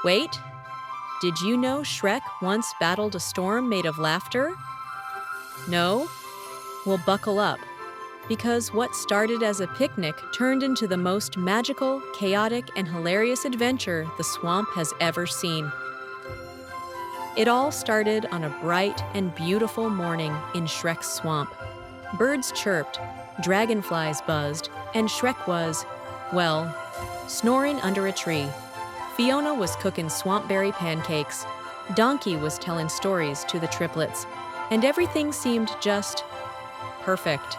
Wait, did you know Shrek once battled a storm made of laughter? No? Well, buckle up, because what started as a picnic turned into the most magical, chaotic, and hilarious adventure the swamp has ever seen. It all started on a bright and beautiful morning in Shrek's swamp. Birds chirped, dragonflies buzzed, and Shrek was, well, snoring under a tree. Fiona was cooking swampberry pancakes. Donkey was telling stories to the triplets, and everything seemed just perfect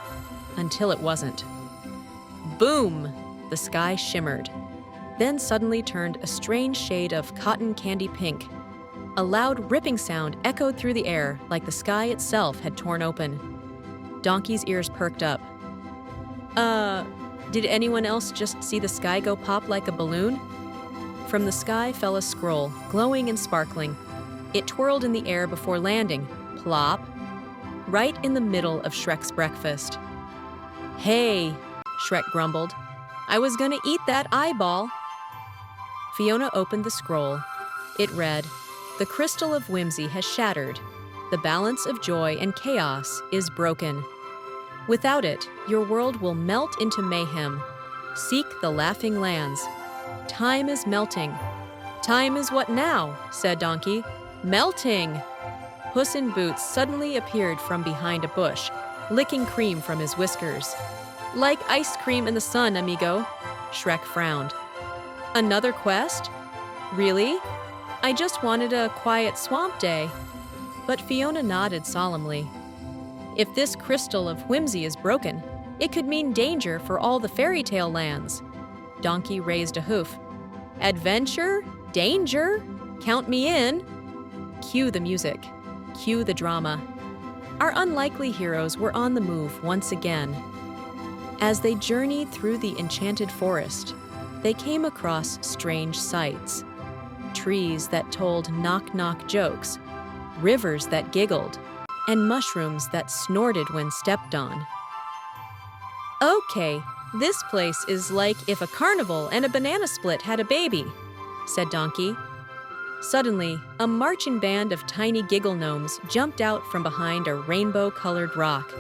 until it wasn't. Boom! The sky shimmered, then suddenly turned a strange shade of cotton candy pink. A loud ripping sound echoed through the air like the sky itself had torn open. Donkey's ears perked up. Did anyone else just see the sky go pop like a balloon? From the sky fell a scroll, glowing and sparkling. It twirled in the air before landing, plop, right in the middle of Shrek's breakfast. Hey, Shrek grumbled. I was gonna eat that eyeball. Fiona opened the scroll. It read, "The Crystal of Whimsy has shattered. The balance of joy and chaos is broken. Without it, your world will melt into mayhem. Seek the laughing lands. Time is melting." "Time is what now?" said Donkey. "Melting!" Puss in Boots suddenly appeared from behind a bush, licking cream from his whiskers. "Like ice cream in the sun, amigo," Shrek frowned. "Another quest? Really? I just wanted a quiet swamp day." But Fiona nodded solemnly. "If this Crystal of Whimsy is broken, it could mean danger for all the fairy tale lands." Donkey raised a hoof. "Adventure? Danger? Count me in." Cue the music. Cue the drama. Our unlikely heroes were on the move once again. As they journeyed through the enchanted forest, they came across strange sights. Trees that told knock-knock jokes, rivers that giggled, and mushrooms that snorted when stepped on. "Okay, this place is like if a carnival and a banana split had a baby," said Donkey. Suddenly, a marching band of tiny Giggle gnomes jumped out from behind a rainbow-colored rock.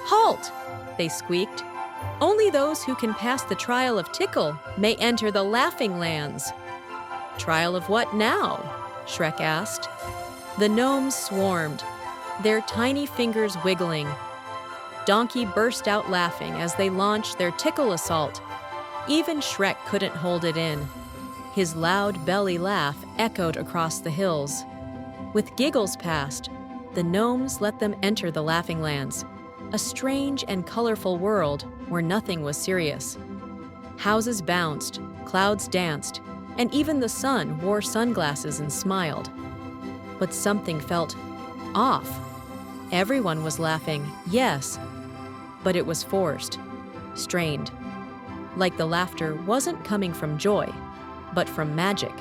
"Halt!" they squeaked. "Only those who can pass the trial of Tickle may enter the Laughing Lands." "Trial of what now?" Shrek asked. The gnomes swarmed, their tiny fingers wiggling. Donkey burst out laughing as they launched their Tickle assault. Even Shrek couldn't hold it in. His loud belly laugh echoed across the hills. With Giggles past, the gnomes let them enter the Laughing Lands, a strange and colorful world where nothing was serious. Houses bounced, clouds danced, and even the sun wore sunglasses and smiled. But something felt off. Everyone was laughing, yes, but it was forced, strained, like the laughter wasn't coming from joy, but from magic.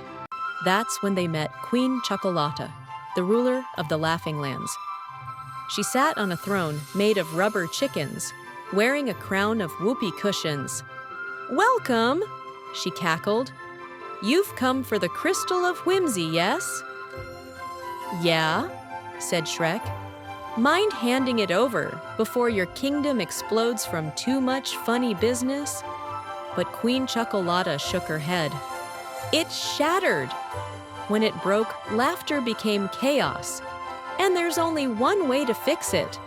That's when they met Queen Chocolata, the ruler of the Laughing Lands. She sat on a throne made of rubber chickens, wearing a crown of whoopee cushions. "Welcome," she cackled. "You've come for the Crystal of Whimsy, yes?" "Yeah," said Shrek. "Mind handing it over before your kingdom explodes from too much funny business?" But Queen Chocolata shook her head. "It shattered. When it broke, laughter became chaos, and there's only one way to fix it."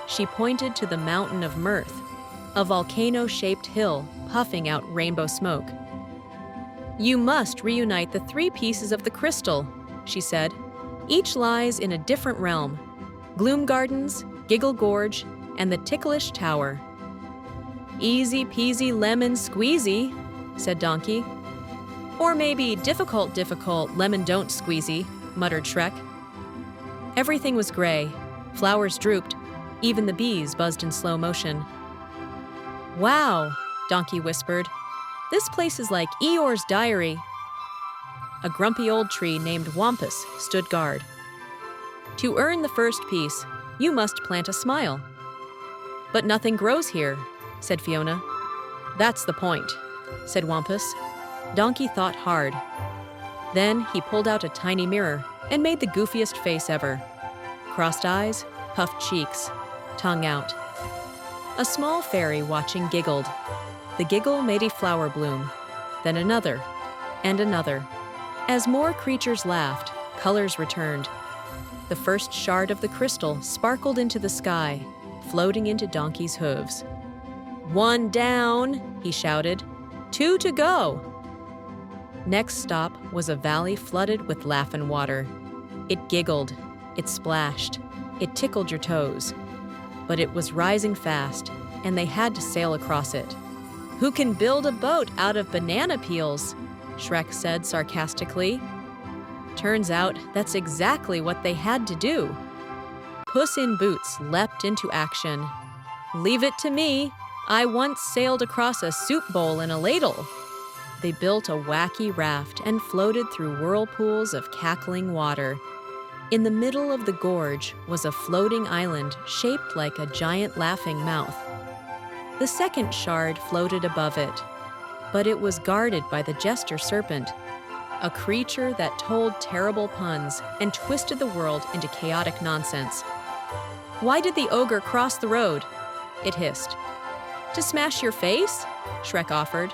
She pointed to the Mountain of Mirth, a volcano-shaped hill puffing out rainbow smoke. "You must reunite the 3 pieces of the crystal," she said. "Each lies in a different realm. Gloom Gardens, Giggle Gorge, and the Ticklish Tower." "Easy peasy lemon squeezy," said Donkey. "Or maybe difficult lemon don't squeezy," muttered Shrek. Everything was gray. Flowers drooped. Even the bees buzzed in slow motion. "Wow," Donkey whispered. "This place is like Eeyore's diary." A grumpy old tree named Wampus stood guard. "To earn the first piece, you must plant a smile." "But nothing grows here," said Fiona. "That's the point," said Wampus. Donkey thought hard. Then he pulled out a tiny mirror and made the goofiest face ever. Crossed eyes, puffed cheeks, tongue out. A small fairy watching giggled. The giggle made a flower bloom, then another, and another. As more creatures laughed, colors returned. The first shard of the crystal sparkled into the sky, floating into Donkey's hooves. "One down," he shouted. "Two to go." Next stop was a valley flooded with laughing water. It giggled, it splashed, it tickled your toes. But it was rising fast, and they had to sail across it. "Who can build a boat out of banana peels?" Shrek said sarcastically. Turns out that's exactly what they had to do. Puss in Boots leapt into action. "Leave it to me. I once sailed across a soup bowl in a ladle." They built a wacky raft and floated through whirlpools of cackling water. In the middle of the gorge was a floating island shaped like a giant laughing mouth. The second shard floated above it, but it was guarded by the jester serpent, a creature that told terrible puns and twisted the world into chaotic nonsense. "Why did the ogre cross the road?" it hissed. "To smash your face?" Shrek offered.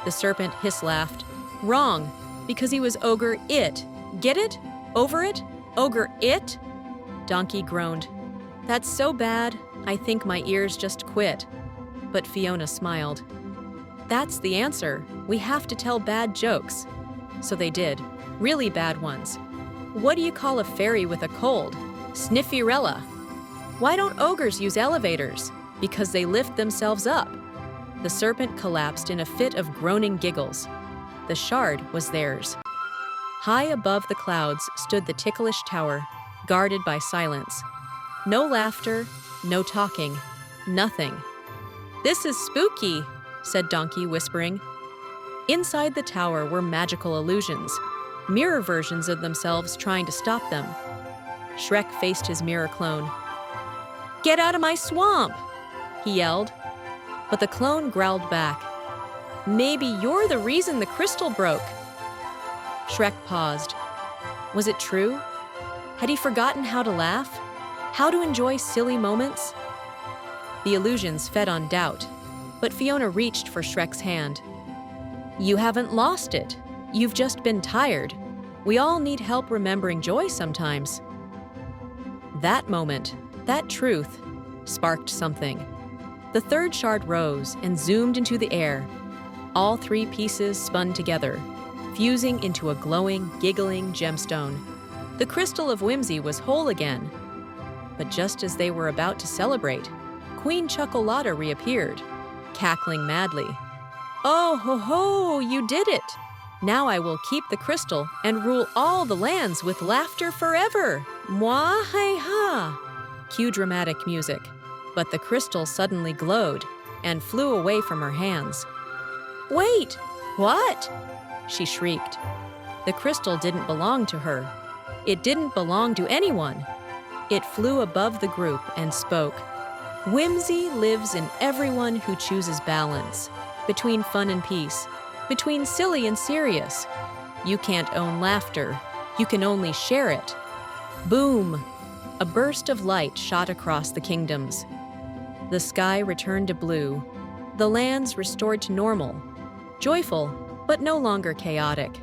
The serpent hiss-laughed. "Wrong, because he was ogre it. Get it? Over it? Ogre it?" Donkey groaned. "That's so bad, I think my ears just quit." But Fiona smiled. "That's the answer. We have to tell bad jokes." So they did. Really bad ones. What do you call a fairy with a cold? Sniffyrella. Why don't ogres use elevators? Because they lift themselves up. The serpent collapsed in a fit of groaning giggles. The shard was theirs. High above the clouds stood the ticklish tower, guarded by silence. No laughter, no talking, nothing. "This is spooky," said Donkey, whispering. Inside the tower were magical illusions, mirror versions of themselves trying to stop them. Shrek faced his mirror clone. "Get out of my swamp!" he yelled. But the clone growled back. "Maybe you're the reason the crystal broke." Shrek paused. Was it true? Had he forgotten how to laugh? How to enjoy silly moments? The illusions fed on doubt, but Fiona reached for Shrek's hand. "You haven't lost it. You've just been tired. We all need help remembering joy sometimes." That moment, that truth, sparked something. The third shard rose and zoomed into the air. All three pieces spun together, fusing into a glowing, giggling gemstone. The Crystal of Whimsy was whole again. But just as they were about to celebrate, Queen Chocolata reappeared, cackling madly. "Oh ho ho, you did it! Now I will keep the crystal and rule all the lands with laughter forever! Moi hey ha!" Cue dramatic music. But the crystal suddenly glowed and flew away from her hands. "Wait! What?" she shrieked. The crystal didn't belong to her. It didn't belong to anyone. It flew above the group and spoke. "Whimsy lives in everyone who chooses balance, between fun and peace, between silly and serious. You can't own laughter. You can only share it." Boom! A burst of light shot across the kingdoms. The sky returned to blue. The lands restored to normal. Joyful, but no longer chaotic.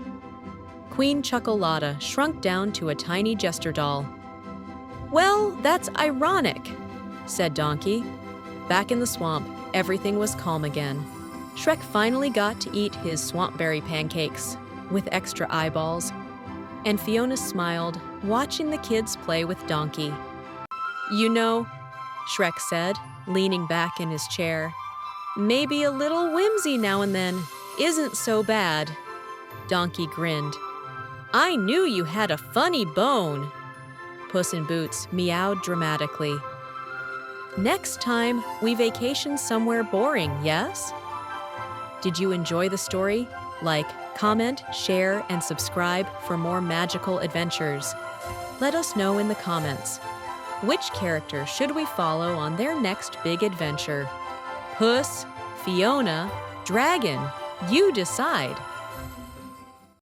Queen Chocolata shrunk down to a tiny jester doll. "Well, that's ironic," said Donkey. Back in the swamp, everything was calm again. Shrek finally got to eat his swampberry pancakes, with extra eyeballs. And Fiona smiled, watching the kids play with Donkey. "You know," Shrek said, leaning back in his chair, "maybe a little whimsy now and then isn't so bad." Donkey grinned. "I knew you had a funny bone." Puss in Boots meowed dramatically. "Next time, we vacation somewhere boring, yes?" Did you enjoy the story? Like, comment, share, and subscribe for more magical adventures. Let us know in the comments. Which character should we follow on their next big adventure? Puss, Fiona, Dragon, you decide.